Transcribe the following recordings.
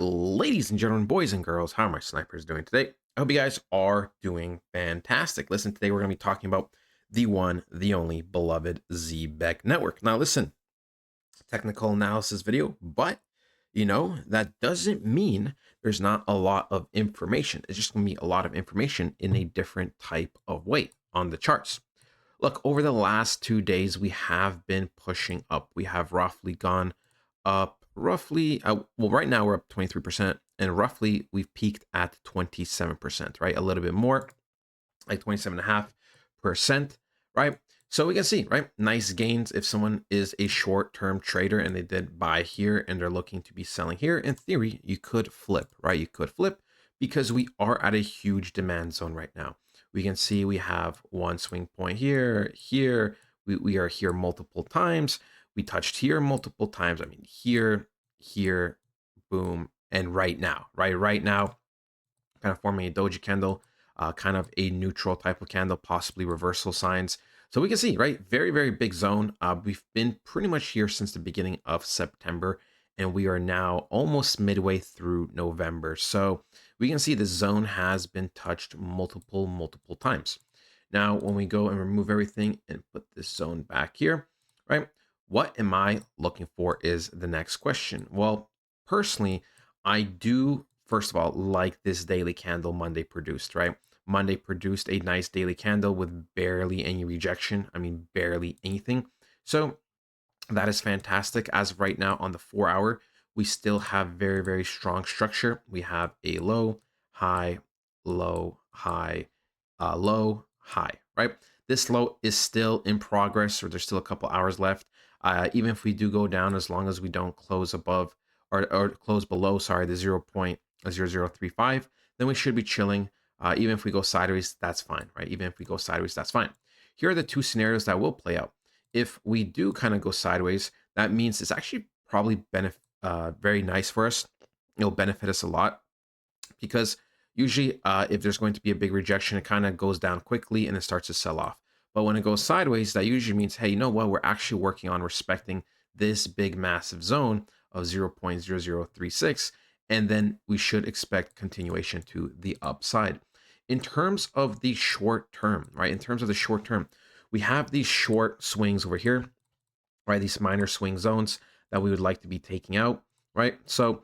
Ladies and gentlemen, boys and girls, how are my snipers doing today? I hope you guys are doing fantastic. Listen, today we're going to be talking about the one, the only beloved Zebec Network. Now, listen, technical analysis video, but that doesn't mean there's not a lot of information. It's just going to be a lot of information in a different type of way on the charts. Look, over the last 2 days, we have been pushing up. We have roughly gone up well, right now we're up 23%, and roughly we've peaked at 27%, right? A little bit more, like 27.5%, right? So we can see, right? Nice gains if someone is a short-term trader and they did buy here and they're looking to be selling here. In theory, you could flip, right? You could flip because we are at a huge demand zone right now. We can see we have one swing point here, here. We are here multiple times. We touched here multiple times. I mean, here, boom, and right now, right? Right now, kind of forming a doji candle, kind of a neutral type of candle, possibly reversal signs. So we can see, right, very, very big zone. We've been pretty much here since the beginning of September, and we are now almost midway through November. So we can see the zone has been touched multiple times. Now, when we go and remove everything and put this zone back here, right, what am I looking for is the next question. Well, personally, I do, first of all, like this daily candle Monday produced, right? Monday produced a nice daily candle with barely any rejection. I mean, barely anything. So that is fantastic. As of right now on the 4 hour, we still have very, very strong structure. We have a low, high, low, high, low, high, right? This low is still in progress, or there's still a couple hours left. Even if we do go down, as long as we don't close above or close below, sorry, the 0.0035, then we should be chilling. Even if we go sideways, that's fine, right? Even if we go sideways, that's fine. Here are the two scenarios that will play out. If we do kind of go sideways, that means it's actually probably very nice for us. It'll benefit us a lot because usually if there's going to be a big rejection, it kind of goes down quickly and it starts to sell off. But when it goes sideways, that usually means, hey, you know what? We're actually working on respecting this big massive zone of 0.0036, and then we should expect continuation to the upside. In terms of the short term, right? In terms of the short term, we have these short swings over here, right? These minor swing zones that we would like to be taking out, right? So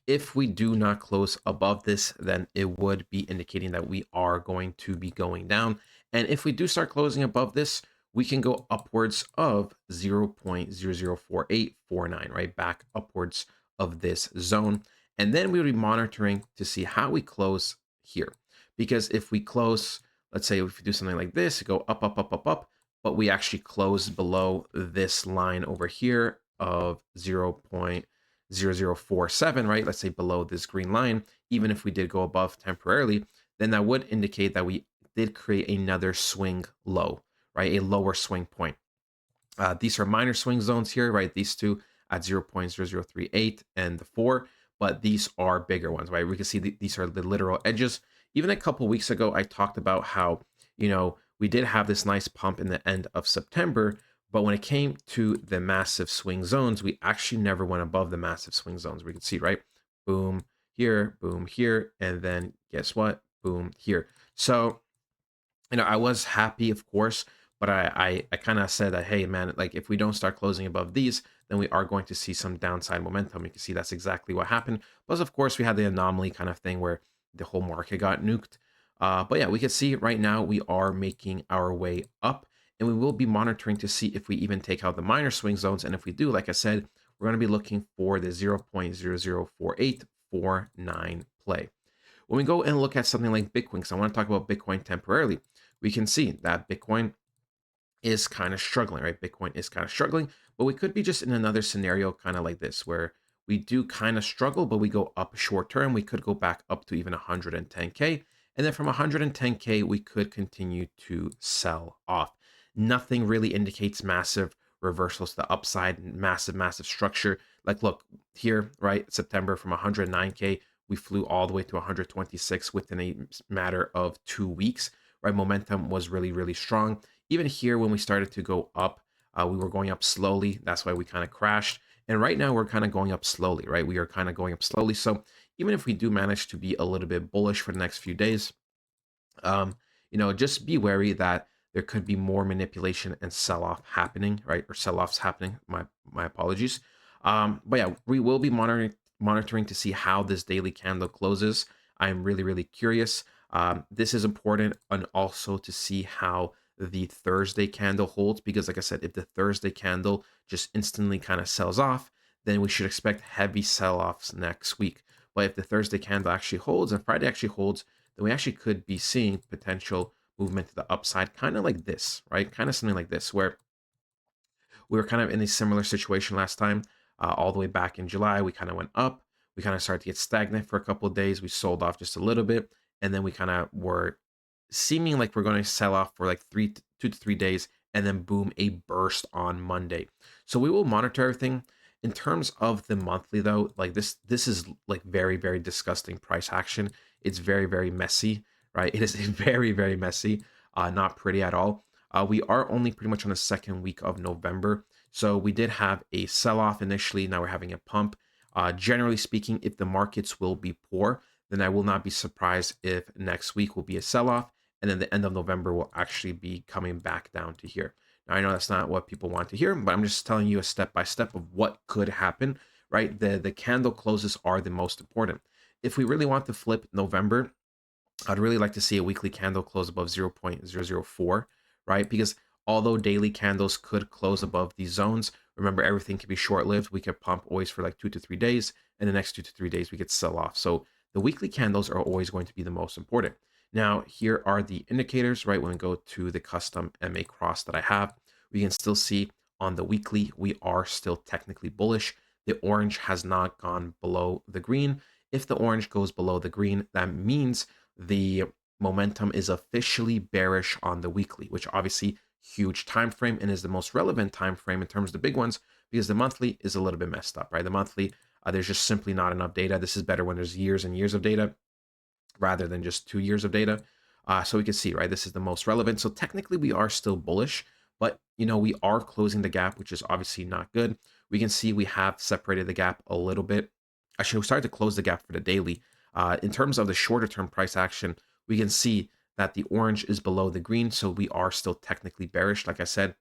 if we do not close above this, then it would be indicating that we are going to be going down. And if we do start closing above this, we can go upwards of 0.004849, right? Back upwards of this zone. And then we will be monitoring to see how we close here. Because if we close, let's say if we do something like this, go up, but we actually close below this line over here of 0.0047, right? Let's say below this green line, even if we did go above temporarily, then that would indicate that we did create another swing low, right? A lower swing point. These are minor swing zones here, right? These two at 0.0038 and the 4, but these are bigger ones, right? We can see these are the literal edges. Even a couple weeks ago, I talked about how, we did have this nice pump in the end of September, but when it came to the massive swing zones, we actually never went above the massive swing zones. We can see, right? Boom here, and then guess what? Boom here. So, I was happy, of course, but I kind of said that, hey, man, like if we don't start closing above these, then we are going to see some downside momentum. You can see that's exactly what happened. Plus, of course, we had the anomaly kind of thing where the whole market got nuked. But yeah, we can see right now we are making our way up, and we will be monitoring to see if we even take out the minor swing zones. And if we do, like I said, we're going to be looking for the 0.004849 play. When we go and look at something like Bitcoin, because I want to talk about Bitcoin temporarily, we can see that Bitcoin is kind of struggling, right? Bitcoin is kind of struggling, but we could be just in another scenario kind of like this, where we do kind of struggle, but we go up short term. We could go back up to even 110K. And then from 110K, we could continue to sell off. Nothing really indicates massive reversals to the upside, massive structure. Like, look here, right? September from 109K, we flew all the way to 126 within a matter of 2 weeks, right? Momentum was really strong. Even here, when we started to go up, we were going up slowly. That's why we kind of crashed. And right now we're kind of going up slowly, right? We are kind of going up slowly. So even if we do manage to be a little bit bullish for the next few days, um, just be wary that there could be more manipulation and sell-off happening, right? Or sell-offs happening. My apologies. But yeah, we will be monitoring to see how this daily candle closes. I'm really, really curious. This is important, and also to see how the Thursday candle holds, because like I said, if the Thursday candle just instantly kind of sells off, then we should expect heavy sell-offs next week. But if the Thursday candle actually holds and Friday actually holds, then we actually could be seeing potential movement to the upside, kind of like this, right? Kind of something like this, where we were kind of in a similar situation last time. All the way back in July, we kind of went up. We kind of started to get stagnant for a couple of days. We sold off just a little bit, and then we kind of were seeming like we're going to sell off for like 2 to 3 days, and then boom, a burst on Monday. So we will monitor everything. In terms of the monthly, though, like this is like very, very disgusting price action. It's very, very messy, right? It is very, very messy, not pretty at all. We are only pretty much on the second week of November. So we did have a sell off initially. Now we're having a pump. Generally speaking, if the markets will be poor, then I will not be surprised if next week will be a sell off. And then the end of November will actually be coming back down to here. Now, I know that's not what people want to hear, but I'm just telling you a step by step of what could happen, right? The candle closes are the most important. If we really want to flip November, I'd really like to see a weekly candle close above 0.004, right? Because although daily candles could close above these zones, remember everything can be short-lived. We could pump always for like 2 to 3 days, and the next 2 to 3 days we could sell off. So the weekly candles are always going to be the most important. Now, here are the indicators, right? When we go to the custom MA cross that I have, we can still see on the weekly, we are still technically bullish. The orange has not gone below the green. If the orange goes below the green, that means the momentum is officially bearish on the weekly, which obviously huge time frame and is the most relevant time frame in terms of the big ones, because the monthly is a little bit messed up, right? The monthly, there's just simply not enough data. This is better when there's years and years of data rather than just 2 years of data. So we can see, right, this is the most relevant. So technically we are still bullish, but we are closing the gap, which is obviously not good. We can see we have separated the gap a little bit. Actually, we started to close the gap for the daily. In terms of the shorter term price action, we can see that the orange is below the green. So we are still technically bearish. Like I said,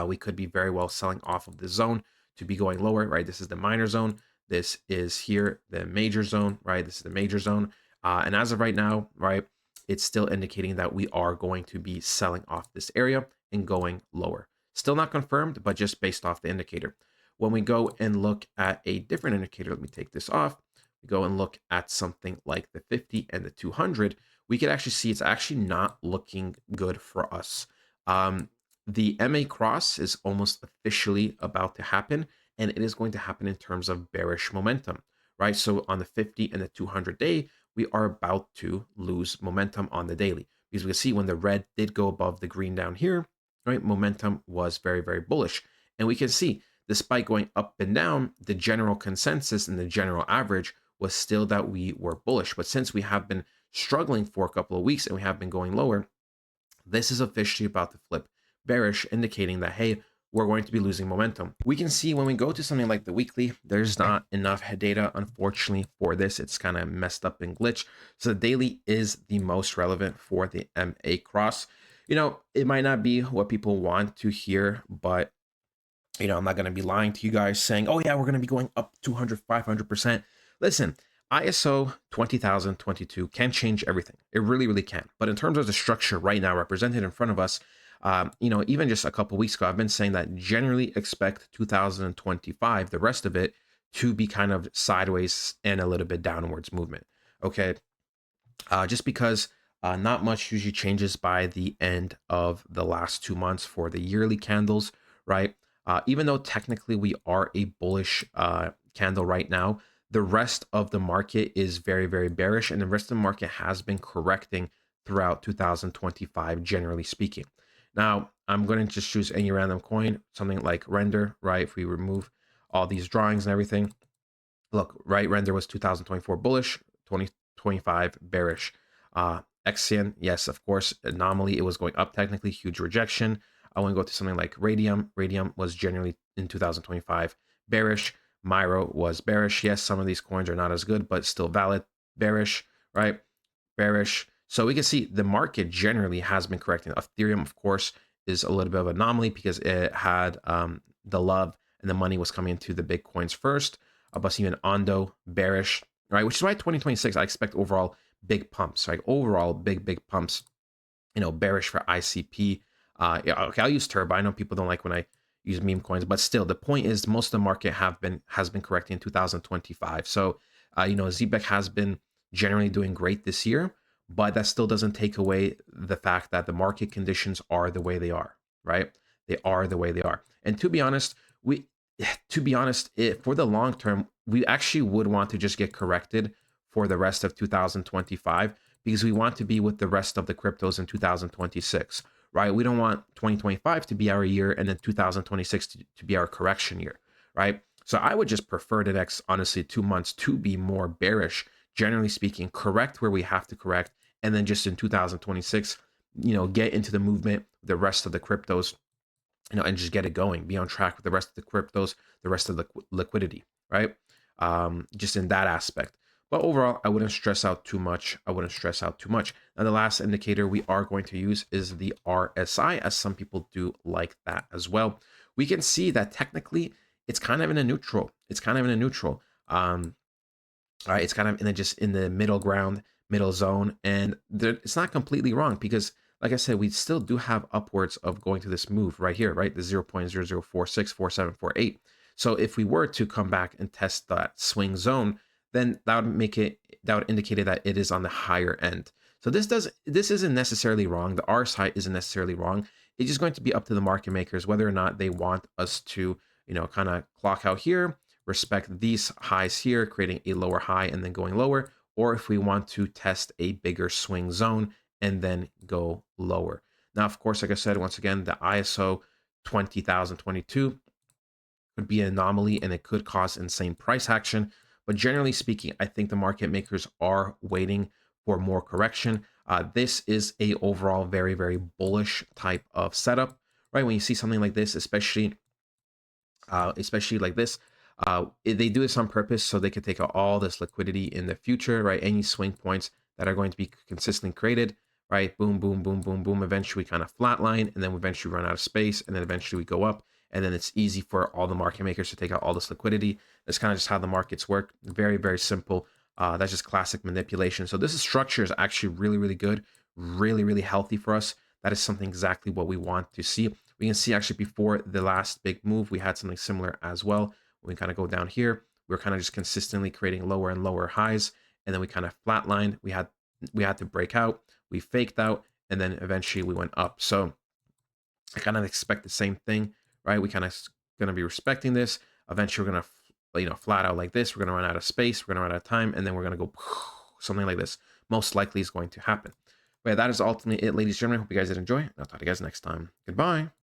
we could be very well selling off of this zone to be going lower, right? This is the minor zone. This is here, the major zone, right? This is the major zone. And as of right now, right, it's still indicating that we are going to be selling off this area and going lower. Still not confirmed, but just based off the indicator. When we go and look at a different indicator, let me take this off. We go and look at something like the 50 and the 200. We could actually see it's actually not looking good for us. The MA cross is almost officially about to happen, and it is going to happen in terms of bearish momentum, right? So on the 50 and the 200 day, we are about to lose momentum on the daily, because we can see when the red did go above the green down here, right? Momentum was very, very bullish. And we can see despite going up and down, the general consensus and the general average was still that we were bullish. But since we have been struggling for a couple of weeks and we have been going lower, this is officially about to flip bearish, indicating that, hey, we're going to be losing momentum. We can see when we go to something like the weekly, there's not enough data, unfortunately, for this. It's kind of messed up and glitch. So the daily is the most relevant for the MA cross. It might not be what people want to hear, but I'm not going to be lying to you guys saying, oh yeah, we're going to be going up 200, 500%. Listen, ISO 20022 can change everything. It really, really can. But in terms of the structure right now represented in front of us, even just a couple weeks ago, I've been saying that generally expect 2025, the rest of it, to be kind of sideways and a little bit downwards movement. Okay. Just because not much usually changes by the end of the last 2 months for the yearly candles, right? Even though technically we are a bullish candle right now, the rest of the market is very, very bearish, and the rest of the market has been correcting throughout 2025, generally speaking. Now, I'm going to just choose any random coin, something like Render, right? If we remove all these drawings and everything, look, right? Render was 2024 bullish, 2025 bearish. Zbcn, yes, of course, anomaly. It was going up technically, huge rejection. I want to go to something like Radium. Radium was generally in 2025 bearish. Myro was bearish. Yes, some of these coins are not as good, but still valid. Bearish, right? Bearish. So we can see the market generally has been correcting. Ethereum, of course, is a little bit of an anomaly because it had the love and the money was coming into the big coins first. But even Ondo, bearish, right? Which is why 2026, I expect overall big pumps, right? Overall big pumps, bearish for ICP. Yeah, okay, I'll use Turbo. I know people don't like when I use meme coins, but still, the point is most of the market has been correcting in 2025. So, Zebec has been generally doing great this year, but that still doesn't take away the fact that the market conditions are the way they are, right? They are the way they are. And to be honest, for the long term, we actually would want to just get corrected for the rest of 2025 because we want to be with the rest of the cryptos in 2026, right? We don't want 2025 to be our year and then 2026 to be our correction year, right? So I would just prefer the next, honestly, 2 months to be more bearish, generally speaking, correct where we have to correct, and then just in 2026, get into the movement, the rest of the cryptos, and just get it going, be on track with the rest of the cryptos, the rest of the liquidity, right? Just in that aspect. But overall, I wouldn't stress out too much. I wouldn't stress out too much. Now, the last indicator we are going to use is the RSI, as some people do like that as well. We can see that technically it's kind of in a neutral. It's kind of in a neutral. Right, it's kind of just in the middle ground, middle zone, and it's not completely wrong because, like I said, we still do have upwards of going to this move right here, right? The 0.00464748. So if we were to come back and test that swing zone, then that would indicate that it is on the higher end. So this isn't necessarily wrong. The RSI isn't necessarily wrong. It's just going to be up to the market makers whether or not they want us to, kind of clock out here, respect these highs here, creating a lower high and then going lower, or if we want to test a bigger swing zone and then go lower. Now, of course, like I said, once again, the ISO 20,022 could be an anomaly and it could cause insane price action. But generally speaking, I think the market makers are waiting for more correction. This is a overall very, very bullish type of setup, right? When you see something like this, especially like this. They do this on purpose so they can take out all this liquidity in the future, right? Any swing points that are going to be consistently created, right? Boom, boom, boom, boom, boom. Eventually, we kind of flatline, and then we eventually run out of space, and then eventually we go up, and then it's easy for all the market makers to take out all this liquidity. That's kind of just how the markets work. Very, very simple. That's just classic manipulation. So this structure is actually really, really good, really, really healthy for us. That is something exactly what we want to see. We can see actually before the last big move, we had something similar as well. When we kind of go down here, we are kind of just consistently creating lower and lower highs, and then we kind of flatlined. We had to break out, we faked out, and then eventually we went up. So I kind of expect the same thing, right? We kind of going to be respecting this. Eventually, we're going to flat out like this. We're going to run out of space. We're going to run out of time, and then we're going to go something like this. Most likely is going to happen. But yeah, that is ultimately it, ladies and gentlemen. Hope you guys did enjoy. I'll talk to you guys next time. Goodbye.